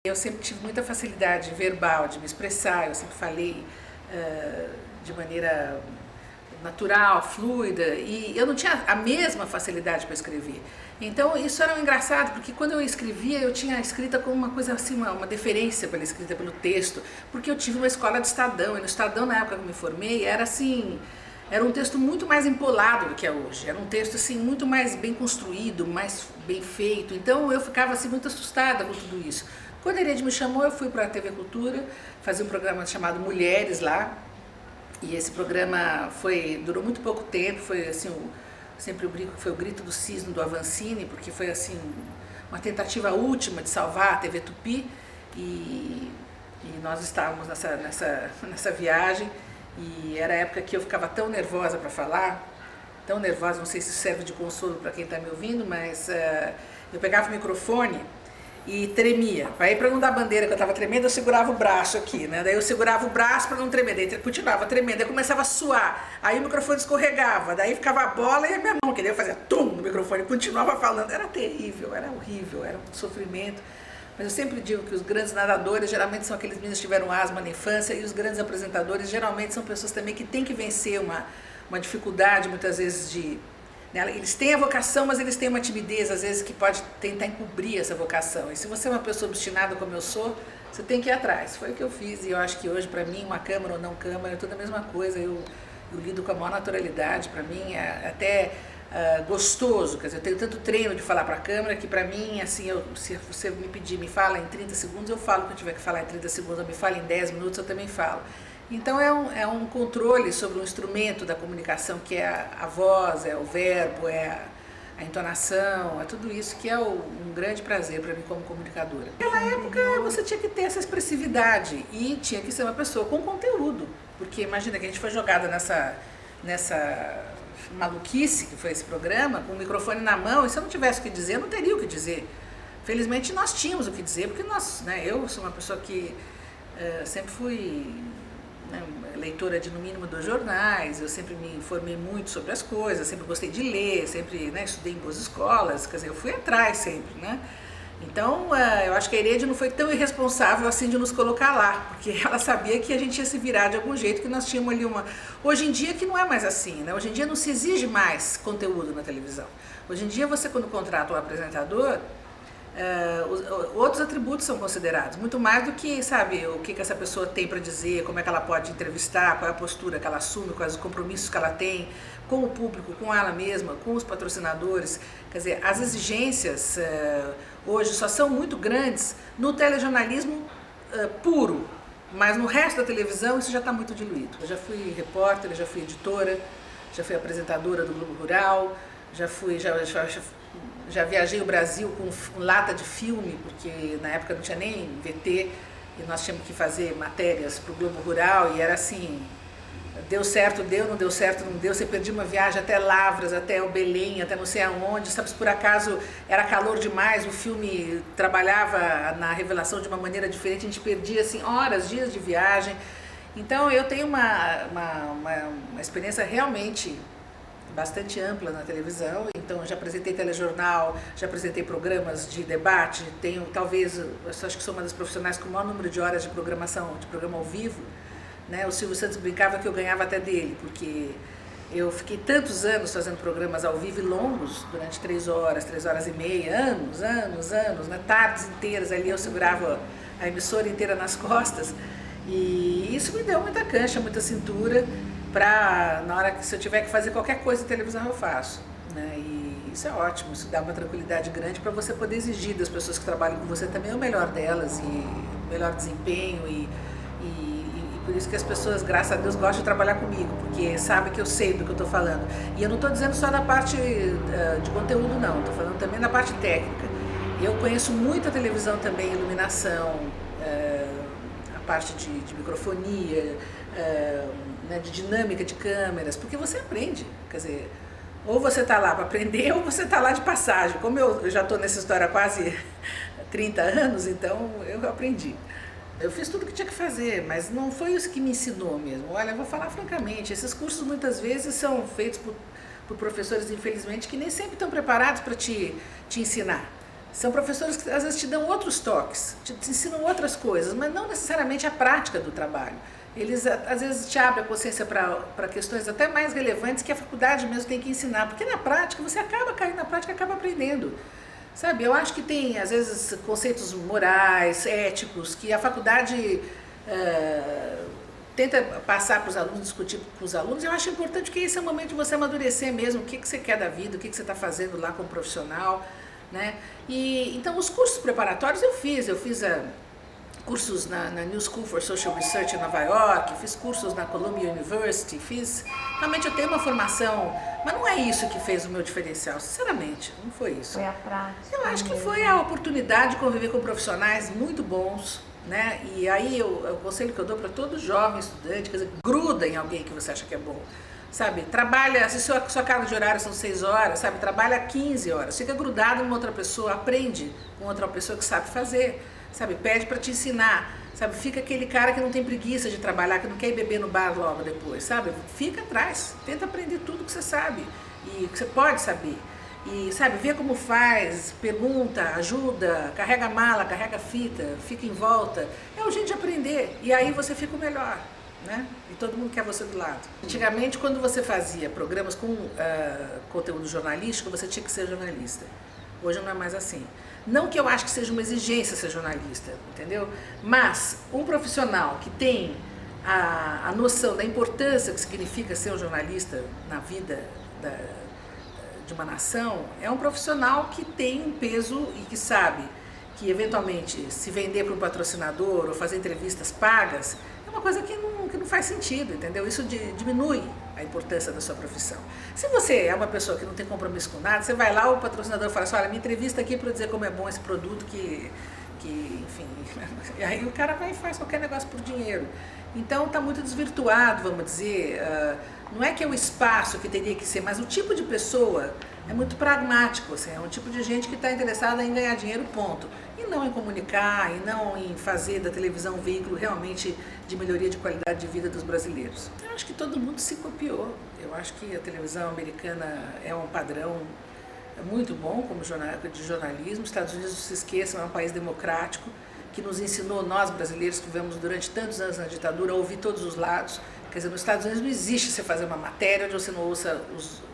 Eu sempre tive muita facilidade verbal de me expressar, eu sempre falei de maneira natural, fluida, e eu não tinha a mesma facilidade para escrever. Então isso era um engraçado, porque quando eu escrevia, eu tinha a escrita como uma coisa assim, uma deferência pela escrita, pelo texto, porque eu tive uma escola de Estadão, e no Estadão, na época que eu me formei, era assim, era um texto muito mais empolado do que é hoje, era um texto assim muito mais bem construído, mais bem feito, então eu ficava assim muito assustada com tudo isso. Quando a Irede me chamou, eu fui para a TV Cultura, fazer um programa chamado Mulheres lá, e esse programa durou muito pouco tempo, foi assim, sempre eu brinco que foi o grito do cisne do Avancini, porque foi assim, uma tentativa última de salvar a TV Tupi, e nós estávamos nessa viagem, e era a época que eu ficava tão nervosa para falar, tão nervosa, não sei se serve de consolo para quem está me ouvindo, mas eu pegava o microfone e tremia. Aí para não dar bandeira que eu estava tremendo, eu segurava o braço aqui, né? Daí eu segurava o braço para não tremer, daí continuava tremendo, daí começava a suar, aí o microfone escorregava, daí ficava a bola e a minha mão, que daí eu fazia tum no microfone, continuava falando, era terrível, era horrível, era um sofrimento. Mas eu sempre digo que os grandes nadadores geralmente são aqueles meninos que tiveram asma na infância, e os grandes apresentadores geralmente são pessoas também que têm que vencer uma dificuldade muitas vezes eles têm a vocação, mas eles têm uma timidez, às vezes, que pode tentar encobrir essa vocação. E se você é uma pessoa obstinada como eu sou, você tem que ir atrás. Foi o que eu fiz, e eu acho que hoje, para mim, uma câmera ou não câmera, é tudo a mesma coisa. Eu lido com a maior naturalidade, para mim é até gostoso. Quer dizer, eu tenho tanto treino de falar para a câmera que, para mim, assim, se você me pedir, me fala em 30 segundos, eu falo o que eu tiver que falar em 30 segundos, ou me fala em 10 minutos, eu também falo. Então é um controle sobre um instrumento da comunicação que é a voz, é o verbo, é a entonação, é tudo isso que é um grande prazer para mim como comunicadora. Naquela época você tinha que ter essa expressividade e tinha que ser uma pessoa com conteúdo, porque imagina que a gente foi jogada nessa maluquice que foi esse programa, com o microfone na mão, e se eu não tivesse o que dizer, eu não teria o que dizer. Felizmente nós tínhamos o que dizer, porque eu sou uma pessoa que sempre fui leitora de no mínimo 2 jornais, eu sempre me informei muito sobre as coisas, sempre gostei de ler, sempre estudei em boas escolas, quer dizer, eu fui atrás sempre, né? Então, eu acho que a Irede não foi tão irresponsável assim de nos colocar lá, porque ela sabia que a gente ia se virar de algum jeito, que nós tínhamos ali Hoje em dia que não é mais assim, né? Hoje em dia não se exige mais conteúdo na televisão. Hoje em dia você, quando contrata um apresentador, outros atributos são considerados, muito mais do que, sabe, o que essa pessoa tem para dizer, como é que ela pode entrevistar, qual é a postura que ela assume, quais os compromissos que ela tem com o público, com ela mesma, com os patrocinadores. Quer dizer, as exigências hoje só são muito grandes no telejornalismo puro, mas no resto da televisão isso já está muito diluído. Eu já fui repórter, já fui editora, já fui apresentadora do Globo Rural, já viajei o Brasil com lata de filme, porque na época não tinha nem VT, e nós tínhamos que fazer matérias para o Globo Rural, e era assim, deu certo, deu, não deu certo, não deu, você perdia uma viagem até Lavras, até o Belém, até não sei aonde, sabe, se por acaso era calor demais, o filme trabalhava na revelação de uma maneira diferente, a gente perdia assim horas, dias de viagem. Então eu tenho uma experiência realmente bastante ampla na televisão, então eu já apresentei telejornal, já apresentei programas de debate, talvez, eu acho que sou uma das profissionais com o maior número de horas de programação, de programa ao vivo, né? O Silvio Santos brincava que eu ganhava até dele, porque eu fiquei tantos anos fazendo programas ao vivo e longos, durante 3 horas e meia, anos, né? Tardes inteiras ali eu segurava a emissora inteira nas costas, e isso me deu muita cancha, muita cintura, na hora que se eu tiver que fazer qualquer coisa em televisão eu faço, né? E isso é ótimo, isso dá uma tranquilidade grande para você poder exigir das pessoas que trabalham com você também o melhor delas, e o melhor desempenho, e por isso que as pessoas, graças a Deus, gostam de trabalhar comigo, porque sabem que eu sei do que eu estou falando. E eu não estou dizendo só da parte de conteúdo, não, estou falando também da parte técnica. Eu conheço muito a televisão também, iluminação, a parte de microfonia, né, de dinâmica de câmeras, porque você aprende, quer dizer, ou você está lá para aprender ou você está lá de passagem. Como eu já estou nessa história há quase 30 anos, então eu aprendi. Eu fiz tudo o que tinha que fazer, mas não foi isso que me ensinou mesmo. Olha, eu vou falar francamente, esses cursos muitas vezes são feitos por professores, infelizmente, que nem sempre estão preparados para te ensinar. São professores que às vezes te dão outros toques, te ensinam outras coisas, mas não necessariamente a prática do trabalho. Eles às vezes te abrem a consciência para questões até mais relevantes que a faculdade mesmo tem que ensinar, porque na prática você acaba caindo na prática e acaba aprendendo. Sabe, eu acho que tem às vezes conceitos morais, éticos, que a faculdade tenta passar para os alunos, discutir com os alunos. Eu acho importante que esse é o momento de você amadurecer mesmo, o que você quer da vida, o que você está fazendo lá como profissional, né? E então os cursos preparatórios eu fiz cursos na New School for Social Research em Nova York, fiz cursos na Columbia University, realmente eu tenho uma formação, mas não é isso que fez o meu diferencial, sinceramente, não foi isso. Foi a prática. Eu acho que foi a oportunidade de conviver com profissionais muito bons, né? E aí o conselho que eu dou para todo jovem estudante, quer dizer, gruda em alguém que você acha que é bom. Sabe, trabalha, se sua carga de horário são 6 horas, sabe, trabalha 15 horas, fica grudado em uma outra pessoa, aprende com outra pessoa que sabe fazer, sabe, pede para te ensinar, sabe, fica aquele cara que não tem preguiça de trabalhar, que não quer ir beber no bar logo depois, sabe, fica atrás, tenta aprender tudo que você sabe e que você pode saber. E, sabe, vê como faz, pergunta, ajuda, carrega mala, carrega fita, fica em volta. É o jeito de aprender e aí você fica o melhor, né? E todo mundo quer você do lado. Antigamente, quando você fazia programas com conteúdo jornalístico, você tinha que ser jornalista. Hoje não é mais assim. Não que eu acho que seja uma exigência ser jornalista, entendeu? Mas um profissional que tem a noção da importância que significa ser um jornalista na vida de uma nação, é um profissional que tem um peso e que sabe que eventualmente se vender para um patrocinador ou fazer entrevistas pagas é uma coisa que não faz sentido, entendeu? Isso diminui a importância da sua profissão. Se você é uma pessoa que não tem compromisso com nada, você vai lá, o patrocinador fala assim, olha, me entrevista aqui para dizer como é bom esse produto que enfim, e aí o cara vai e faz qualquer negócio por dinheiro. Então está muito desvirtuado, vamos dizer, não é que é o espaço que teria que ser, mas o tipo de pessoa é muito pragmático, assim, é um tipo de gente que está interessada em ganhar dinheiro, ponto. E não em comunicar, e não em fazer da televisão um veículo realmente de melhoria de qualidade de vida dos brasileiros. Eu acho que todo mundo se copiou. Eu acho que a televisão americana é um padrão muito bom como de jornalismo. Os Estados Unidos, não se esqueçam, é um país democrático que nos ensinou, nós brasileiros que vivemos durante tantos anos na ditadura, a ouvir todos os lados. Quer dizer, nos Estados Unidos não existe você fazer uma matéria onde você não ouça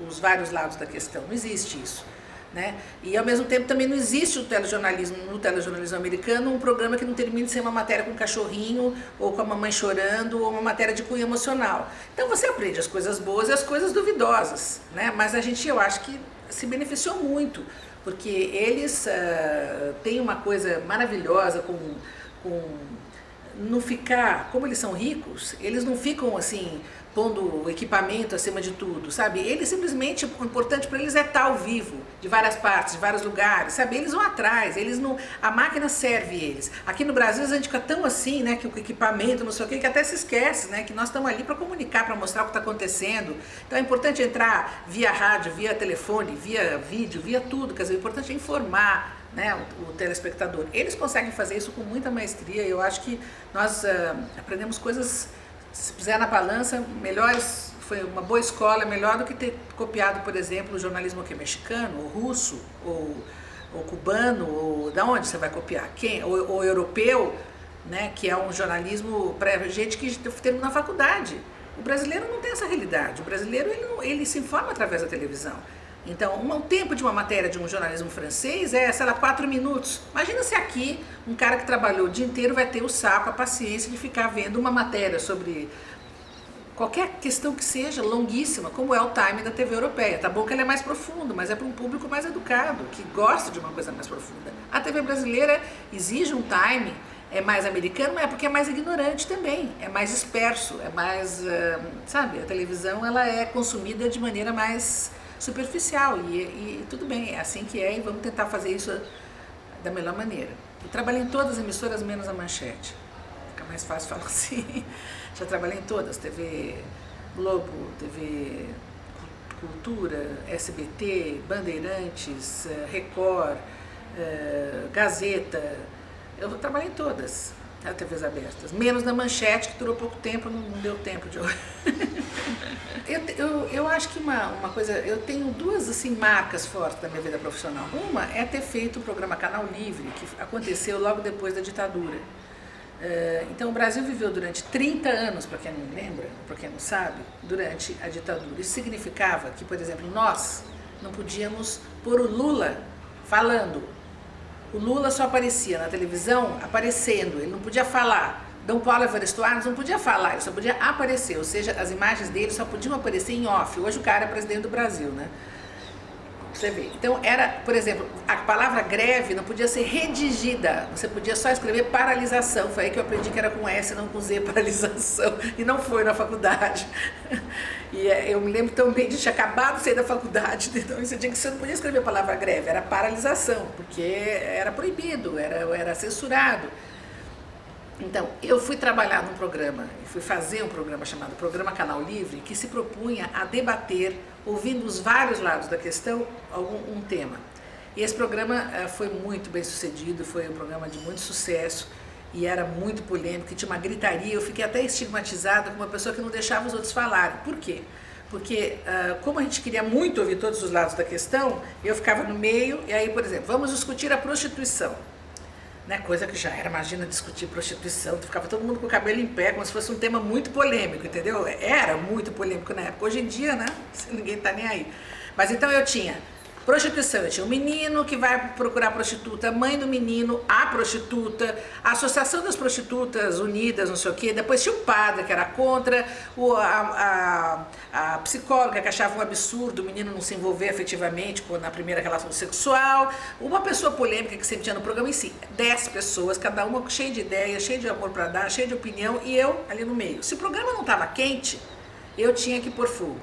os vários lados da questão, não existe isso, né? E ao mesmo tempo também não existe no telejornalismo americano um programa que não termine de ser uma matéria com um cachorrinho, ou com a mamãe chorando, ou uma matéria de cunho emocional. Então você aprende as coisas boas e as coisas duvidosas, né? Mas eu acho que se beneficiou muito, porque eles têm uma coisa maravilhosa não ficar, como eles são ricos, eles não ficam assim, pondo o equipamento acima de tudo, sabe? Eles simplesmente, o importante para eles é estar ao vivo, de várias partes, de vários lugares, sabe? Eles vão atrás, a máquina serve eles. Aqui no Brasil a gente fica tão assim, né, que o equipamento, não sei o que até se esquece, né, que nós estamos ali para comunicar, para mostrar o que está acontecendo. Então é importante entrar via rádio, via telefone, via vídeo, via tudo, quer dizer, o importante é informar, né, o telespectador. Eles conseguem fazer isso com muita maestria. Eu acho que nós aprendemos coisas, se puser na balança, melhores, foi uma boa escola, melhor do que ter copiado, por exemplo, o jornalismo mexicano, ou russo, ou cubano, ou da onde você vai copiar? Quem? Ou europeu, né, que é um jornalismo para gente que terminou na faculdade. O brasileiro não tem essa realidade. O brasileiro ele se informa através da televisão. Então, o tempo de uma matéria de um jornalismo francês é, sei lá, 4 minutos. Imagina se aqui um cara que trabalhou o dia inteiro vai ter o saco, a paciência de ficar vendo uma matéria sobre qualquer questão que seja, longuíssima, como é o time da TV europeia. Tá bom que ele é mais profundo, mas é para um público mais educado, que gosta de uma coisa mais profunda. A TV brasileira exige um time, é mais americano, mas é porque é mais ignorante também, é mais disperso, é mais, sabe, a televisão ela é consumida de maneira mais superficial e tudo bem, é assim que é e vamos tentar fazer isso da melhor maneira. Eu trabalhei em todas as emissoras, menos a Manchete. Fica mais fácil falar assim. Já trabalhei em todas, TV Globo, TV Cultura, SBT, Bandeirantes, Record, Gazeta. Eu trabalhei em todas. as TVs abertas. Menos na Manchete, que durou pouco tempo, não deu tempo de... eu acho que uma coisa... Eu tenho duas assim, marcas fortes da minha vida profissional. Uma é ter feito o programa Canal Livre, que aconteceu logo depois da ditadura. Então o Brasil viveu durante 30 anos, para quem não lembra, para quem não sabe, durante a ditadura. Isso significava que, por exemplo, nós não podíamos pôr o Lula falando. O Lula só aparecia na televisão aparecendo, ele não podia falar. Dom Paulo Evaristo Arnes não podia falar, ele só podia aparecer, ou seja, as imagens dele só podiam aparecer em off. Hoje o cara é presidente do Brasil, né? Você vê. Então era, por exemplo, a palavra greve não podia ser redigida, você podia só escrever paralisação. Foi aí que eu aprendi que era com S, não com Z, paralisação, e não foi na faculdade. E eu me lembro tão bem de ter acabado de sair da faculdade, então você não podia escrever a palavra greve, era paralisação, porque era proibido, era censurado. Então, eu fui trabalhar num programa, fui fazer um programa chamado Programa Canal Livre, que se propunha a debater, ouvindo os vários lados da questão, um tema. E esse programa foi muito bem sucedido, foi um programa de muito sucesso e era muito polêmico, e tinha uma gritaria. Eu fiquei até estigmatizada como uma pessoa que não deixava os outros falarem. Por quê? Porque, como a gente queria muito ouvir todos os lados da questão, eu ficava no meio, e aí, por exemplo, vamos discutir a prostituição. Né, coisa que já era, imagina, discutir prostituição, ficava todo mundo com o cabelo em pé, como se fosse um tema muito polêmico, entendeu? Era muito polêmico na época. Hoje em dia, né, ninguém tá nem aí. Mas então eu tinha prostituição, eu tinha um menino que vai procurar prostituta, a mãe do menino, a prostituta, a Associação das Prostitutas Unidas, não sei o quê, depois tinha o padre que era contra, a psicóloga que achava um absurdo o menino não se envolver afetivamente na primeira relação sexual, uma pessoa polêmica que sempre tinha no programa em si, 10 pessoas, cada uma cheia de ideias, cheia de amor para dar, cheia de opinião, e eu ali no meio. Se o programa não estava quente, eu tinha que pôr fogo.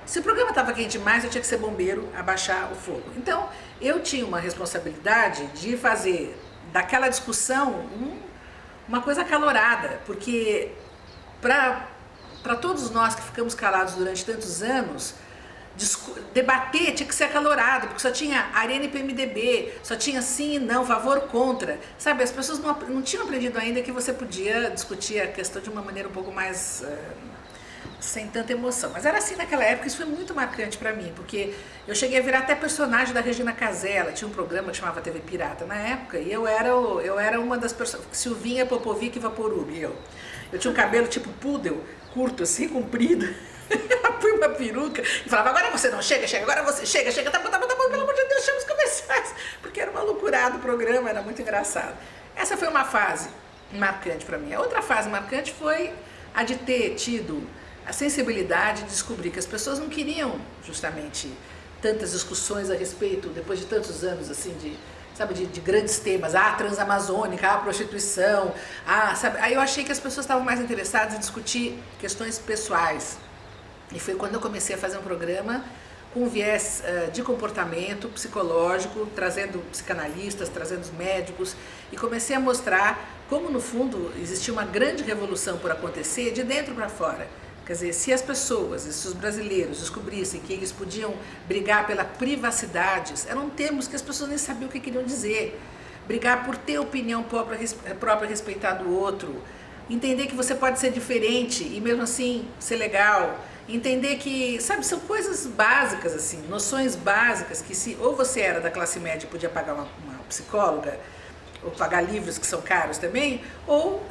Se o programa estava quente demais, eu tinha que ser bombeiro, abaixar o fogo. Então, eu tinha uma responsabilidade de fazer daquela discussão uma coisa acalorada, porque para todos nós que ficamos calados durante tantos anos, debater tinha que ser acalorado, porque só tinha Arena e PMDB, só tinha sim e não, favor, contra. Sabe, as pessoas não tinham aprendido ainda que você podia discutir a questão de uma maneira um pouco mais... sem tanta emoção, mas era assim naquela época. Isso foi muito marcante pra mim, porque eu cheguei a virar até personagem da Regina Casella, tinha um programa que chamava TV Pirata na época, e eu era uma das pessoas, Silvinha, Popovic e Vaporub, eu tinha um cabelo tipo poodle, curto assim, comprido, eu fui uma peruca, e falava, agora você não chega, agora você chega, tá bom, pelo amor de Deus, chama os comerciais, porque era uma loucurada o programa, era muito engraçado. Essa foi uma fase marcante pra mim. A outra fase marcante foi a de ter tido a sensibilidade de descobrir que as pessoas não queriam justamente tantas discussões a respeito, depois de tantos anos assim, de grandes temas, transamazônica, prostituição, sabe? Aí eu achei que as pessoas estavam mais interessadas em discutir questões pessoais. E foi quando eu comecei a fazer um programa com viés de comportamento psicológico, trazendo psicanalistas, trazendo os médicos, e comecei a mostrar como no fundo existia uma grande revolução por acontecer de dentro para fora. Quer dizer, se as pessoas, se os brasileiros descobrissem que eles podiam brigar pela privacidade, eram termos que as pessoas nem sabiam o que queriam dizer. Brigar por ter opinião própria a respeitar do outro. Entender que você pode ser diferente e mesmo assim ser legal. Entender que, sabe, são coisas básicas, assim, noções básicas que se ou você era da classe média e podia pagar uma psicóloga, ou pagar livros que são caros também, ou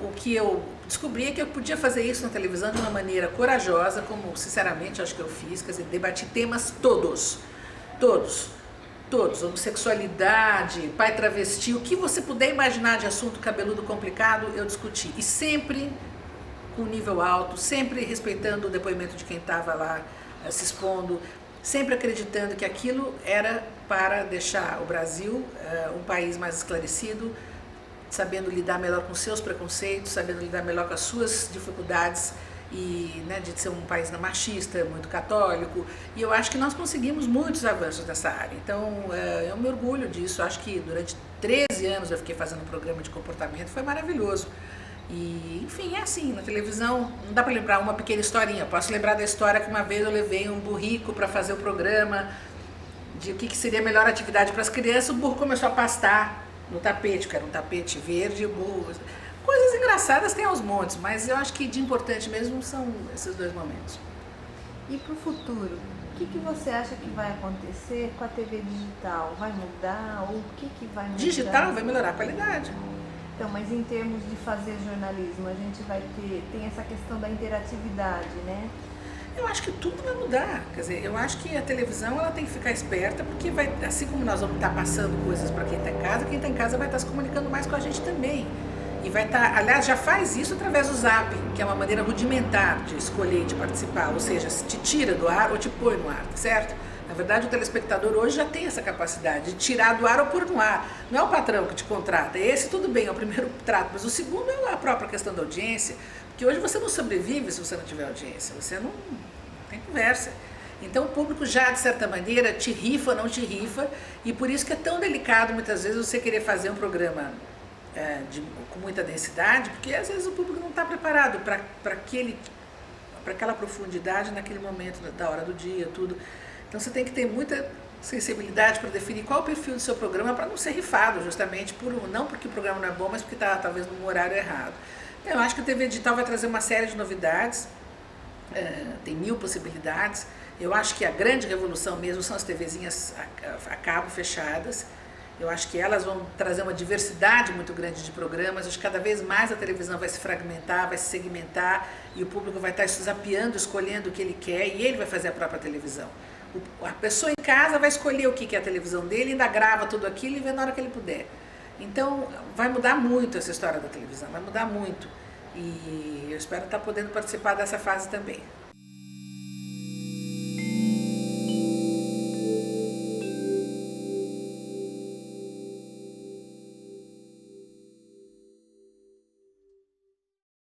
o que eu descobri é que eu podia fazer isso na televisão de uma maneira corajosa, como sinceramente acho que eu fiz, quer dizer, debati temas todos, homossexualidade, pai travesti, o que você puder imaginar de assunto cabeludo complicado, eu discuti, e sempre com nível alto, sempre respeitando o depoimento de quem estava lá se expondo, sempre acreditando que aquilo era para deixar o Brasil um país mais esclarecido, sabendo lidar melhor com seus preconceitos, sabendo lidar melhor com as suas dificuldades e, né, de ser um país machista, muito católico. E eu acho que nós conseguimos muitos avanços nessa área. Então, eu me orgulho disso. Acho que durante 13 anos eu fiquei fazendo um programa de comportamento, foi maravilhoso. E, enfim, é assim, na televisão não dá para lembrar uma pequena historinha. Eu posso lembrar da história que uma vez eu levei um burrico para fazer o programa de o que seria a melhor atividade para as crianças. O burro começou a pastar no tapete, que era um tapete verde, coisas engraçadas tem aos montes, mas eu acho que de importante mesmo são esses dois momentos. E para o futuro, o que você acha que vai acontecer com a TV digital? Vai mudar ou o que vai mudar? Digital vai melhorar a qualidade. Então, mas em termos de fazer jornalismo, a gente tem essa questão da interatividade, né? Eu acho que tudo vai mudar. Quer dizer, eu acho que a televisão ela tem que ficar esperta, porque vai, assim como nós vamos estar passando coisas para quem está em casa, quem está em casa vai estar se comunicando mais com a gente também. E vai estar, aliás, já faz isso através do Zap, que é uma maneira rudimentar de escolher e de participar, ou seja, se te tira do ar ou te põe no ar, certo? Na verdade, o telespectador hoje já tem essa capacidade de tirar do ar ou pôr no ar. Não é o patrão que te contrata, esse tudo bem, é o primeiro trato, mas o segundo é a própria questão da audiência, porque hoje você não sobrevive se você não tiver audiência, você não tem conversa. Então o público já, de certa maneira, te rifa ou não te rifa, e por isso que é tão delicado muitas vezes você querer fazer um programa com muita densidade, porque às vezes o público não está preparado para aquela profundidade naquele momento da hora do dia, tudo. Então você tem que ter muita sensibilidade para definir qual é o perfil do seu programa para não ser rifado, justamente não porque o programa não é bom, mas porque está talvez num horário errado. Eu acho que a TV digital vai trazer uma série de novidades, tem 1000 possibilidades. Eu acho que a grande revolução mesmo são as TVzinhas a cabo fechadas. Eu acho que elas vão trazer uma diversidade muito grande de programas. Acho que cada vez mais a televisão vai se fragmentar, vai se segmentar e o público vai estar se zapeando, escolhendo o que ele quer e ele vai fazer a própria televisão. A pessoa em casa vai escolher o que é a televisão dele, ainda grava tudo aquilo e vê na hora que ele puder. Então vai mudar muito essa história da televisão, vai mudar muito. E eu espero estar podendo participar dessa fase também.